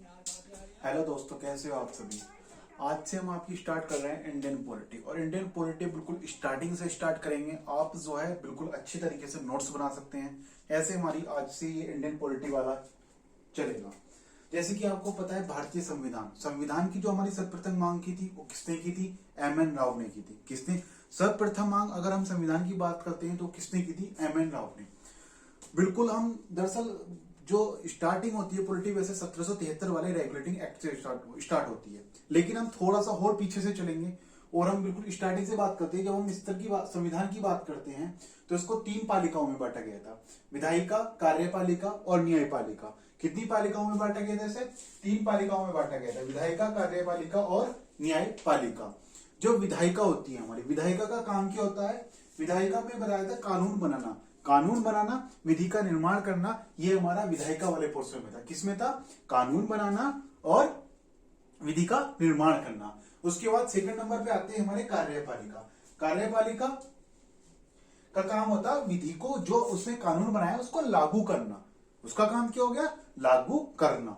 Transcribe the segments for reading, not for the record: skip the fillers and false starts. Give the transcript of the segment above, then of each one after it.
Hello दोस्तों, कैसे हो आप सभी। आज से हम आपकी स्टार्ट कर रहे हैं इंडियन पॉलिटी। और इंडियन पॉलिटी बिल्कुल स्टार्टिंग से स्टार्ट करेंगे। आप जो है बिल्कुल अच्छी तरीके से नोट्स बना सकते हैं। ऐसे हमारी आज से ये इंडियन पॉलिटी वाला चलेगा। जैसे कि आपको पता है, भारतीय संविधान संविधान की जो हमारी सर्वप्रथम मांग की थी वो किसने की थी? एम एन राव ने की थी। किसने सर्वप्रथम मांग, अगर हम संविधान की बात करते हैं तो किसने की थी? एम एन राव ने। बिल्कुल हम दरअसल जो स्टार्टिंग होती है पॉलिटी वैसे 1773 वाले रेगुलेटिंग एक्ट से स्टार्ट होती है, लेकिन हम थोड़ा सा और पीछे से चलेंगे और हम बिल्कुल स्टार्टिंग से बात करते हैं। जब हम इस तरह की संविधान की बात करते हैं तो इसको 3 पालिकाओं में बांटा गया था: विधायिका, कार्यपालिका और न्यायपालिका। कितनी पालिकाओं में बांटा गया था? इसे 3 पालिकाओं में बांटा गया था: विधायिका, कार्यपालिका और न्यायपालिका। जो विधायिका होती है हमारी, विधायिका का काम क्या होता है? विधायिका में बताया था कानून बनाना, कानून बनाना, विधि का निर्माण करना। ये हमारा विधायिका वाले पोर्शन में था। किसमें था? कानून बनाना और विधि का निर्माण करना। उसके बाद सेकंड नंबर पे आते हैं हमारे कार्यपालिका। कार्यपालिका का काम होता है विधि को, जो उसने कानून बनाया उसको लागू करना। उसका काम क्या हो गया? लागू करना।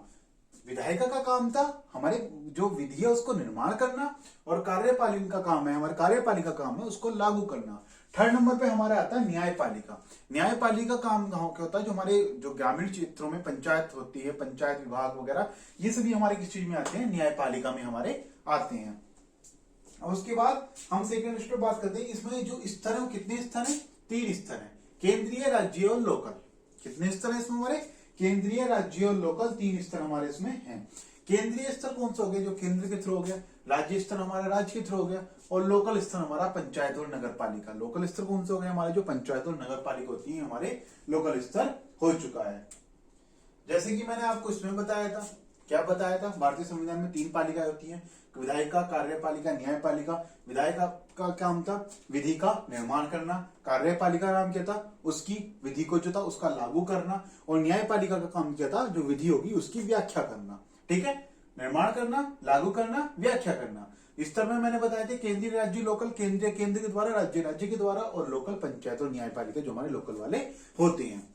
विधायिका का काम था हमारे जो विधि है उसको निर्माण करना, और कार्यपालिका का काम है, हमारे कार्यपालिका का काम है उसको लागू करना। थर्ड नंबर पे हमारा आता है न्यायपालिका। न्यायपालिका काम क्या होता है? जो हमारे जो ग्रामीण क्षेत्रों में पंचायत होती है, पंचायत विभाग वगैरह, ये सभी हमारे किस चीज में आते हैं? न्यायपालिका में हमारे आते हैं। और उसके बाद हम सेकंड स्टेप बात करते हैं। इसमें जो स्तर है वो कितने स्तर है? 3 स्तर है: केंद्रीय, राज्य और लोकल। कितने स्तर है इसमें हमारे? केंद्रीय, राज्य और लोकल 3 स्तर हमारे इसमें हैं। केंद्रीय स्तर कौन सा हो गया? जो केंद्र के थ्रू हो गया। राज्य स्तर हमारा राज्य के थ्रू हो गया। और लोकल स्तर हमारा पंचायत और नगर पालिका। लोकल स्तर कौन से हो गए? हमारे जो पंचायत और नगर पालिका होती है हमारे लोकल स्तर हो चुका है। जैसे कि मैंने आपको इसमें बताया था, क्या बताया था? भारतीय संविधान में 3 पालिकाएं होती हैं: विधायिका, कार्यपालिका, न्यायपालिका। विधायिका का काम था विधि का निर्माण करना, कार्यपालिका का काम क्या था? उसकी विधि को जो था उसका लागू करना, और न्यायपालिका का काम क्या था? जो विधि होगी उसकी व्याख्या करना। ठीक है, निर्माण करना, लागू करना, व्याख्या करना। इस तरह में मैंने बताया था केंद्रीय, राज्य, लोकल। केंद्रीय केंद्र के द्वारा, राज्य राज्य के द्वारा, और लोकल पंचायत और न्यायपालिका जो हमारे लोकल वाले होते हैं।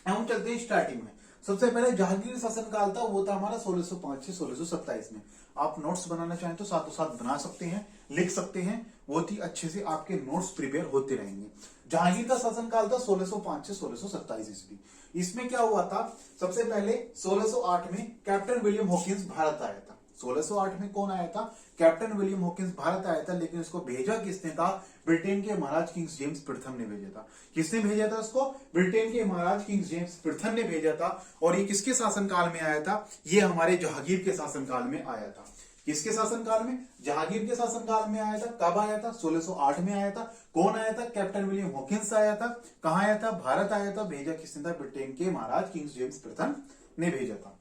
हम चलते हैं स्टार्टिंग में। सबसे पहले जहांगीर शासनकाल था, वो था हमारा 1605 से 1627 में। आप नोट्स बनाना चाहें तो साथों साथ बना सकते हैं, लिख सकते हैं, बहुत ही अच्छे से आपके नोट्स प्रिपेयर होते रहेंगे। जहांगीर का शासनकाल था 1605 से 1627 ईस्वी। इसमें क्या हुआ था? सबसे पहले 1608 में कैप्टन विलियम हॉकिंस भारत आया था। 1608 में कौन आया था? कैप्टन विलियम हॉकिंस भारत आया था, लेकिन इसको भेजा किसने था? ब्रिटेन के महाराज किंग्स जेम्स प्रथम ने भेजा था। किसने भेजा था उसको? ब्रिटेन के महाराज किंग्स जेम्स प्रथम ने भेजा था। और ये किसके शासनकाल में आया था? ये हमारे जहांगीर के शासनकाल में आया था। किसके शासनकाल में? जहांगीर के शासनकाल में आया था। कब आया था? 1608 में आया था। कौन आया था? कैप्टन विलियम हॉकिंस आया था। कहां आया था? भारत आया था। भेजा किसने था? ब्रिटेन के महाराज किंग्स जेम्स प्रथम ने भेजा था।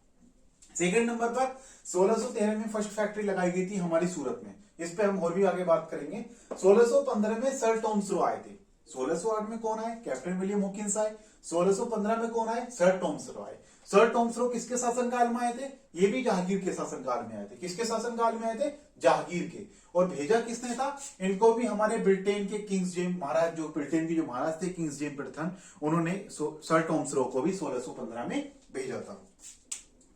सेकंड नंबर पर 1613 में फर्स्ट फैक्ट्री लगाई गई थी हमारी सूरत में। इस पे हम और भी आगे बात करेंगे। 1615 में सर टॉमस रो आए थे। 1608 में कौन आए? कैप्टन विलियम हॉकिंस आए। 1615 में कौन आए? सर टॉमस रो आए। सर टॉमस रो किसके शासनकाल में आए थे? ये भी जहांगीर के शासनकाल में आए थे। किसके शासनकाल में आए थे? जहांगीर के। और भेजा किसने था इनको? भी हमारे ब्रिटेन के किंग्स जेम्स महाराज, जो ब्रिटेन के जो महाराज थे किंग्स जेम्स प्रथम, उन्होंने सर टॉमस रो को भी 1615 में भेजा था।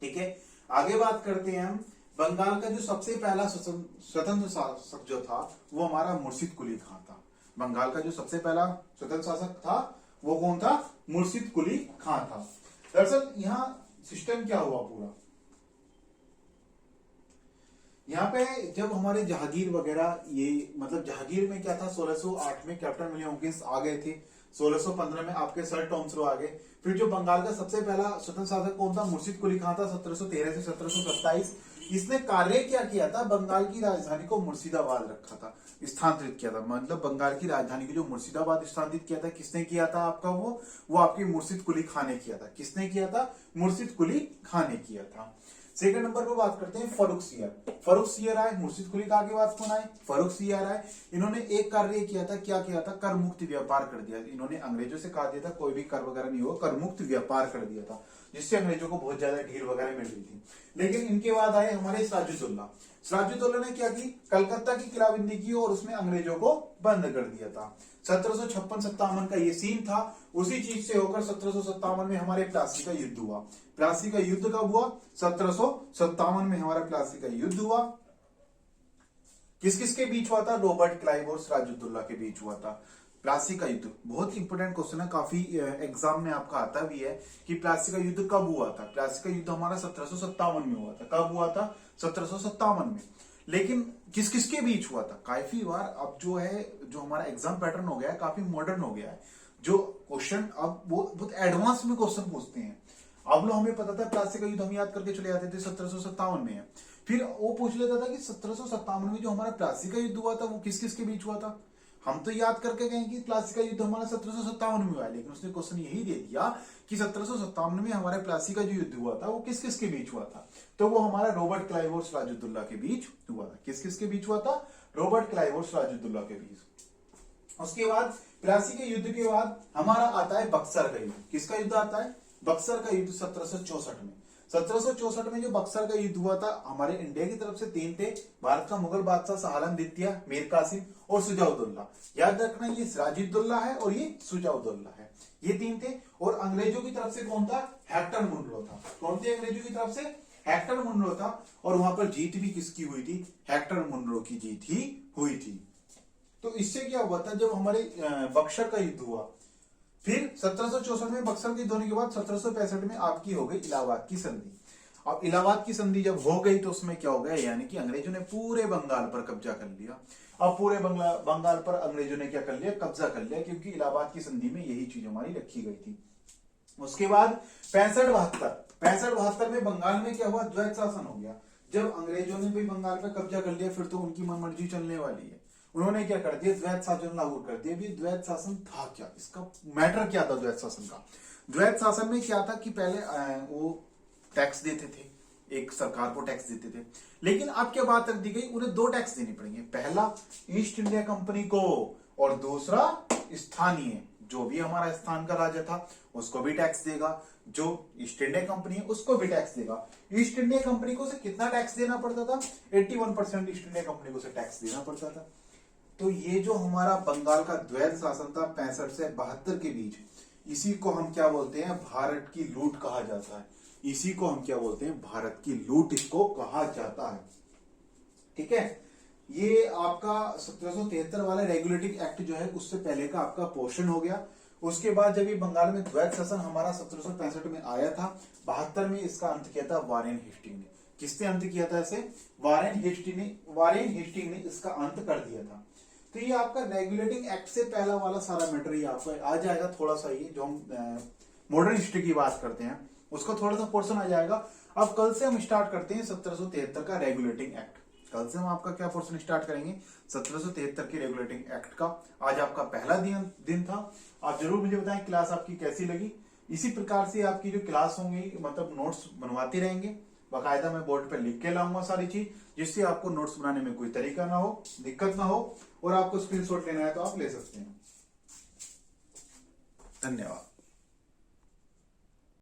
ठीक है, आगे बात करते हैं हम। बंगाल का जो सबसे पहला स्वतंत्र शासक जो था वो हमारा मुर्शिद कुली खां था। बंगाल का जो सबसे पहला स्वतंत्र शासक था वो कौन था? मुर्शिद कुली खां था। दरअसल यहाँ सिस्टम क्या हुआ पूरा, यहाँ पे जब हमारे जहांगीर वगैरह, ये मतलब जहांगीर में क्या था? 1608 में कैप्टन विलियम हॉकिंस आ गए थे। 1615 में आपके सर टॉमस रो आ गए। फिर जो बंगाल का सबसे पहला स्वतंत्र शासक कौन था? मुर्शिद कुली खां था, 1713 से 1727। इसने कार्य क्या किया था? बंगाल की राजधानी को मुर्शिदाबाद रखा था, स्थानांतरित किया था। मतलब बंगाल की राजधानी को जो मुर्शिदाबाद स्थानांतरित किया था, किसने किया था आपका? वो आपके मुर्शिद कुली खां ने किया था। किसने किया था? मुर्शिद कुली खां ने किया था। सेकंड नंबर पर बात करते हैं फर्रुख सियर। फर्रुख सियर आए, मुर्शिद कुली खां के बाद कौन आए? फर्रुख सियर आए। इन्होंने एक कार्य किया था। क्या किया था? कर मुक्त व्यापार कर दिया। इन्होंने अंग्रेजों से कहा दिया था कोई भी कर वगैरह नहीं होगा, कर मुक्त व्यापार कर दिया था। जिससे अंग्रेजों को बहुत ज्यादा ढील वगैरह मिल रही थी। लेकिन इनके बाद आए हमारे सिराजुद्दौला। सिराजुद्दौला ने क्या की, कलकत्ता की किलाबंदी की और उसमें अंग्रेजों को बंद कर दिया था। 1756-57 का ये सीन था। उसी चीज से होकर 1757 में हमारे प्लासी का युद्ध हुआ। प्लासी का युद्ध कब हुआ? 1757 में हमारा प्लासी का युद्ध हुआ। किस किस के बीच हुआ था? रॉबर्ट क्लाइव और सिराजुद्दौला के बीच हुआ था प्लासी का युद्ध। बहुत इंपोर्टेंट क्वेश्चन है, काफी एग्जाम में आपका आता भी है कि प्लासी का युद्ध कब हुआ था। प्लासी का युद्ध हमारा 1757 में हुआ था। कब हुआ था? 1757 में। लेकिन किस किस के बीच हुआ था? काफी बार अब जो है, जो हमारा एग्जाम पैटर्न हो गया है काफी मॉडर्न हो गया है। जो क्वेश्चन अब वो बहुत एडवांस में क्वेश्चन पूछते हैं। अब लोग, हमें पता था प्लासी का युद्ध हम याद करके चले जाते थे 1757 में है, फिर वो पूछ लेता था कि 1757 में जो हमारा प्लासी का युद्ध हुआ था वो किस किस के बीच हुआ था। हम तो याद करके गए कि प्लासी का युद्ध हमारा 1757 में हुआ है, लेकिन उसने क्वेश्चन यही दे दिया कि 1757 में हमारे प्लासी का जो युद्ध हुआ था वो किस किस के बीच हुआ था। तो वो हमारा रॉबर्ट क्लाइव और सिराजुद्दौला के बीच हुआ था। किस किस के बीच हुआ था? रॉबर्ट क्लाइव और सिराजुद्दौला के बीच। उसके बाद प्लासी के युद्ध के बाद हमारा आता है बक्सर का युद्ध। किसका युद्ध आता है? बक्सर का युद्ध 1764 में। 1764 में जो बक्सर का युद्ध हुआ था, हमारे इंडिया की तरफ से 3 थे। भारत का मुगल बादशाह शाह आलम द्वितीय, मीर कासिम और सुजाउद्दौला। याद रखना, ये सिराजुद्दौला है और ये सुजाउद्दौला है, ये 3 थे। और अंग्रेजों की तरफ से कौन था? हेक्टर मुनरो था। कौन थे अंग्रेजों की तरफ से? हेक्टर मुनरो था। और वहां पर जीत भी किसकी हुई थी? हेक्टर मुनरो की जीत ही हुई थी। तो इससे क्या हुआ था, जब हमारे बक्सर का युद्ध हुआ, फिर 1764 में बक्सर के युद्ध होने के बाद 1765 में आपकी हो गई इलाहाबाद की संधि। अब इलाहाबाद की संधि जब हो गई तो उसमें क्या हो गया, यानी कि अंग्रेजों ने पूरे बंगाल पर कब्जा कर लिया। अब पूरे बंगाल पर अंग्रेजों ने क्या कर लिया? कब्जा कर लिया, क्योंकि इलाहाबाद की संधि में यही चीज हमारी रखी गई थी। उसके बाद 65-72 में बंगाल में क्या हुआ? द्वैत शासन हो गया। जब अंग्रेजों ने भी बंगाल पर कब्जा कर लिया, फिर तो उनकी मनमर्जी चलने वाली है। उन्होंने क्या कर दिया? द्वैत शासन लागू कर दिया। भी द्वैत शासन था क्या? इसका मैटर क्या था द्वैत शासन का? द्वैत शासन में क्या था कि पहले वो टैक्स देते थे, एक सरकार को टैक्स देते थे। लेकिन अब क्या बात कर दी गई, उन्हें 2 टैक्स देने पड़ेंगे। पहला ईस्ट इंडिया कंपनी को, और दूसरा स्थानीय, जो भी हमारा स्थान का राजा था उसको भी टैक्स देगा। जो ईस्ट इंडिया कंपनी है उसको भी टैक्स देगा। ईस्ट इंडिया कंपनी को से कितना टैक्स देना पड़ता था? 81% ईस्ट इंडिया कंपनी को से टैक्स देना पड़ता था। तो ये जो हमारा बंगाल का द्वैत शासन था 65 से 72 के बीच, इसी को हम क्या बोलते हैं? भारत की लूट कहा जाता है। इसी को हम क्या बोलते हैं? भारत की लूट इसको कहा जाता है। ठीक है, ये आपका 1773 वाला रेगुलेटिंग एक्ट जो है उससे पहले का आपका पोर्शन हो गया। उसके बाद जब ये बंगाल में द्वैत शासन हमारा 1765 में आया था, 72 में इसका अंत किया था वारेन हेस्टिंग ने। किसने अंत किया था इसे? वारेन हेस्टिंग ने इसका अंत कर दिया था। तो ये आपका रेगुलेटिंग एक्ट से पहला वाला सारा मैटर ये आपको आ जाएगा। थोड़ा सा ये जो हम मॉडर्न हिस्ट्री की बात करते हैं उसका थोड़ा सा पोर्शन आ जाएगा। अब कल से हम स्टार्ट करते हैं 1773 का रेगुलेटिंग एक्ट। कल से हम आपका क्या पोर्शन स्टार्ट करेंगे? 1773 के रेगुलेटिंग एक्ट का। आज आपका पहला दिन था। आप जरूर मुझे बताएं क्लास आपकी कैसी लगी। इसी प्रकार से आपकी जो क्लास होंगी, मतलब नोट्स बनवाते रहेंगे। बाकायदा मैं बोर्ड पे लिख के लाऊंगा सारी चीज, जिससे आपको नोट्स बनाने में कोई तरीका ना हो, दिक्कत ना हो। और आपको स्क्रीनशॉट लेना है तो आप ले सकते हैं। धन्यवाद।